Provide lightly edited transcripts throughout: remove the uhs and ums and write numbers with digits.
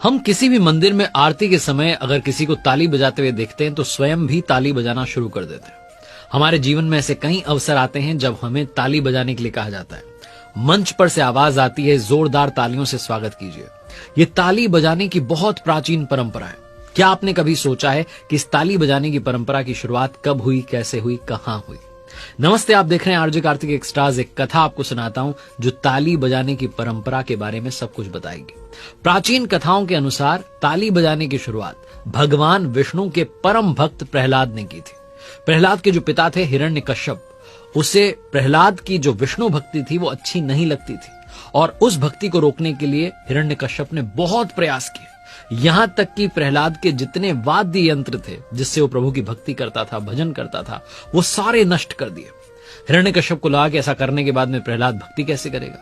हम किसी भी मंदिर में आरती के समय अगर किसी को ताली बजाते हुए देखते हैं तो स्वयं भी ताली बजाना शुरू कर देते हैं। हमारे जीवन में ऐसे कई अवसर आते हैं जब हमें ताली बजाने के लिए कहा जाता है। मंच पर से आवाज आती है, जोरदार तालियों से स्वागत कीजिए। ये ताली बजाने की बहुत प्राचीन परंपरा है। क्या आपने कभी सोचा है कि इस ताली बजाने की परंपरा की शुरुआत कब हुई, कैसे हुई, कहां हुई? नमस्ते, आप देख रहे हैं आरजे कार्तिक एक्स्ट्राज। एक कथा आपको सुनाता हूं जो ताली बजाने की परंपरा के बारे में सब कुछ बताएगी। प्राचीन कथाओं के अनुसार ताली बजाने की शुरुआत भगवान विष्णु के परम भक्त प्रहलाद ने की थी। प्रहलाद के जो पिता थे हिरण्यकश्यप, उसे प्रहलाद की जो विष्णु भक्ति थी वो अच्छी नहीं लगती थी और उस भक्ति को रोकने के लिए हिरण्यकश्यप ने बहुत प्रयास किए। यहां तक कि प्रहलाद के जितने वाद्य यंत्र थे जिससे वो प्रभु की भक्ति करता था, भजन करता था, वो सारे नष्ट कर दिए। हिरण्यकश्यप को लगा कि ऐसा करने के बाद में प्रहलाद भक्ति कैसे करेगा,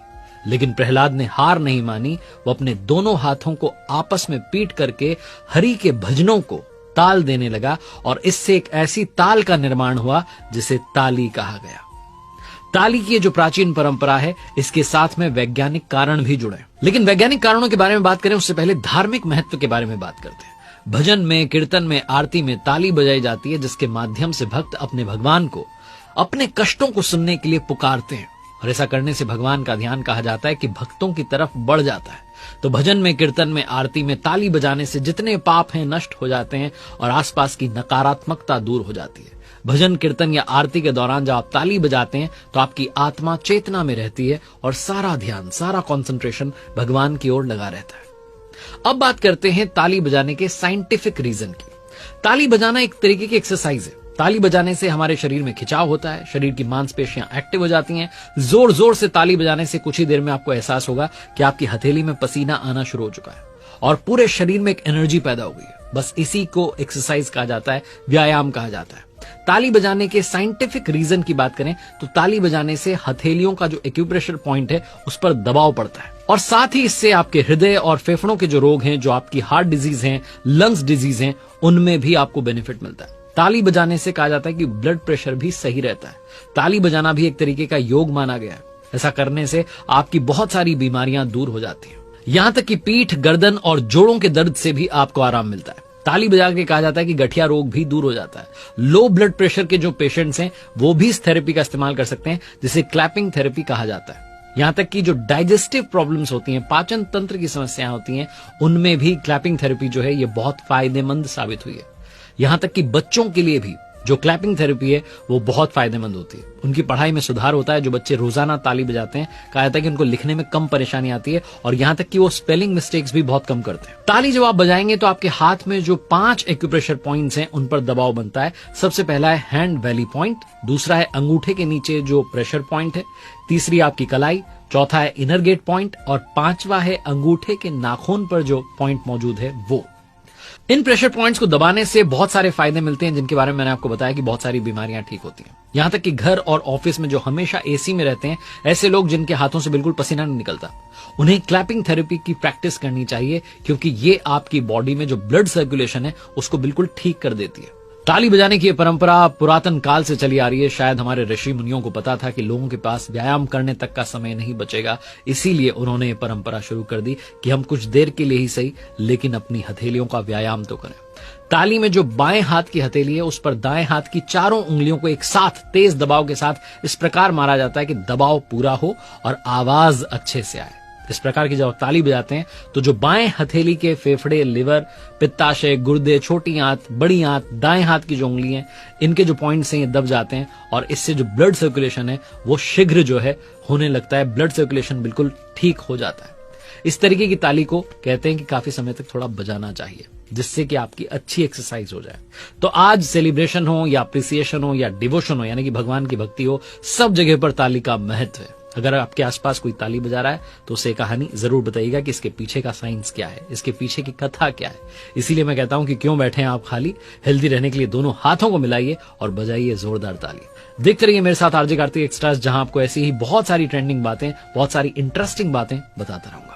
लेकिन प्रहलाद ने हार नहीं मानी। वो अपने दोनों हाथों को आपस में पीट करके हरि के भजनों को ताल देने लगा और इससे एक ऐसी ताल का निर्माण हुआ जिसे ताली कहा गया। ताली की जो प्राचीन परंपरा है, इसके साथ में वैज्ञानिक कारण भी जुड़े। लेकिन वैज्ञानिक कारणों के बारे में बात करें उससे पहले धार्मिक महत्व के बारे में बात करते हैं। भजन में, कीर्तन में, आरती में ताली बजाई जाती है जिसके माध्यम से भक्त अपने भगवान को अपने कष्टों को सुनने के लिए पुकारते हैं और ऐसा करने से भगवान का ध्यान, कहा जाता है कि भक्तों की तरफ बढ़ जाता है। तो भजन में, कीर्तन में, आरती में ताली बजाने से जितने पाप हैं नष्ट हो जाते हैं और आसपास की नकारात्मकता दूर हो जाती है। भजन, कीर्तन या आरती के दौरान जब आप ताली बजाते हैं तो आपकी आत्मा चेतना में रहती है और सारा ध्यान, सारा कंसंट्रेशन भगवान की ओर लगा रहता है। अब बात करते हैं ताली बजाने के साइंटिफिक रीजन की। ताली बजाना एक तरीके की एक्सरसाइज है। ताली बजाने से हमारे शरीर में खिंचाव होता है, शरीर की मांसपेशियां एक्टिव हो जाती हैं। जोर जोर से ताली बजाने से कुछ ही देर में आपको एहसास होगा कि आपकी हथेली में पसीना आना शुरू हो चुका है और पूरे शरीर में एक एनर्जी पैदा हो गई है। बस इसी को एक्सरसाइज कहा जाता है, व्यायाम कहा जाता है। ताली बजाने के साइंटिफिक रीजन की बात करें तो ताली बजाने से हथेलियों का जो एक्यूप्रेशर पॉइंट है उस पर दबाव पड़ता है और साथ ही इससे आपके हृदय और फेफड़ों के जो रोग हैं, जो आपकी हार्ट डिजीज हैं, लंग्स डिजीज हैं, उनमें भी आपको बेनिफिट मिलता है। ताली बजाने से कहा जाता है कि ब्लड प्रेशर भी सही रहता है। ताली बजाना भी एक तरीके का योग माना गया है। ऐसा करने से आपकी बहुत सारी बीमारियां दूर हो जाती हैं। यहां तक कि पीठ, गर्दन और जोड़ों के दर्द से भी आपको आराम मिलता है। ताली बजा के कहा जाता है कि गठिया रोग भी दूर हो जाता है। लो ब्लड प्रेशर के जो पेशेंट्स हैं वो भी इस थेरेपी का इस्तेमाल कर सकते हैं जिसे क्लैपिंग थेरेपी कहा जाता है। यहां तक कि जो डाइजेस्टिव प्रॉब्लम्स होती हैं, पाचन तंत्र की समस्याएं होती हैं, उनमें भी क्लैपिंग थेरेपी जो है ये बहुत फायदेमंद साबित हुई है। यहां तक कि बच्चों के लिए भी जो क्लैपिंग थेरेपी है वो बहुत फायदेमंद होती है। उनकी पढ़ाई में सुधार होता है। जो बच्चे रोजाना ताली बजाते हैं, कहा जाता है कि उनको लिखने में कम परेशानी आती है और यहां तक कि वो स्पेलिंग मिस्टेक्स भी बहुत कम करते हैं। ताली जब आप बजाएंगे तो आपके हाथ में जो 5 एक्यूप्रेशर पॉइंट्स हैं उन पर दबाव बनता है। सबसे पहला है हैंड वैली पॉइंट, दूसरा है अंगूठे के नीचे जो प्रेशर पॉइंट है, तीसरी आपकी कलाई, चौथा है इनर गेट पॉइंट और पांचवा है अंगूठे के नाखून पर जो पॉइंट मौजूद है वो। इन प्रेशर पॉइंट्स को दबाने से बहुत सारे फायदे मिलते हैं जिनके बारे में मैंने आपको बताया कि बहुत सारी बीमारियां ठीक होती हैं। यहां तक कि घर और ऑफिस में जो हमेशा एसी में रहते हैं, ऐसे लोग जिनके हाथों से बिल्कुल पसीना नहीं निकलता, उन्हें क्लैपिंग थेरेपी की प्रैक्टिस करनी चाहिए क्योंकि ये आपकी बॉडी में जो ब्लड सर्कुलेशन है उसको बिल्कुल ठीक कर देती है। ताली बजाने की यह परंपरा पुरातन काल से चली आ रही है। शायद हमारे ऋषि मुनियों को पता था कि लोगों के पास व्यायाम करने तक का समय नहीं बचेगा, इसीलिए उन्होंने ये परंपरा शुरू कर दी कि हम कुछ देर के लिए ही सही लेकिन अपनी हथेलियों का व्यायाम तो करें। ताली में जो बाएं हाथ की हथेली है उस पर दाएं हाथ की चारों उंगलियों को एक साथ तेज दबाव के साथ इस प्रकार मारा जाता है कि दबाव पूरा हो और आवाज अच्छे से आए। इस प्रकार की जब आप ताली बजाते हैं तो जो बाएं हथेली के फेफड़े, लिवर, पित्ताशय, गुर्दे, छोटी आंत, बड़ी आंत, दाएं हाथ की जो उंगली है, इनके जो पॉइंट्स हैं ये दब जाते हैं और इससे जो ब्लड सर्कुलेशन है वो शीघ्र जो है होने लगता है। ब्लड सर्कुलेशन बिल्कुल ठीक हो जाता है। इस तरीके की ताली को कहते हैं कि काफी समय तक थोड़ा बजाना चाहिए जिससे कि आपकी अच्छी एक्सरसाइज हो जाए। तो आज सेलिब्रेशन हो या अप्रिसिएशन हो या डिवोशन हो, यानी कि भगवान की भक्ति हो, सब जगह पर ताली का महत्व है। अगर आपके आसपास कोई ताली बजा रहा है तो उसे कहानी जरूर बताइएगा कि इसके पीछे का साइंस क्या है, इसके पीछे की कथा क्या है। इसीलिए मैं कहता हूं कि क्यों बैठे हैं आप खाली, हेल्दी रहने के लिए दोनों हाथों को मिलाइए और बजाइए जोरदार ताली। देखते रहिए मेरे साथ आरजे कार्तिक एक्स्ट्राज, जहां आपको ऐसी ही बहुत सारी ट्रेंडिंग बातें, बहुत सारी इंटरेस्टिंग बातें बताता रहूंगा।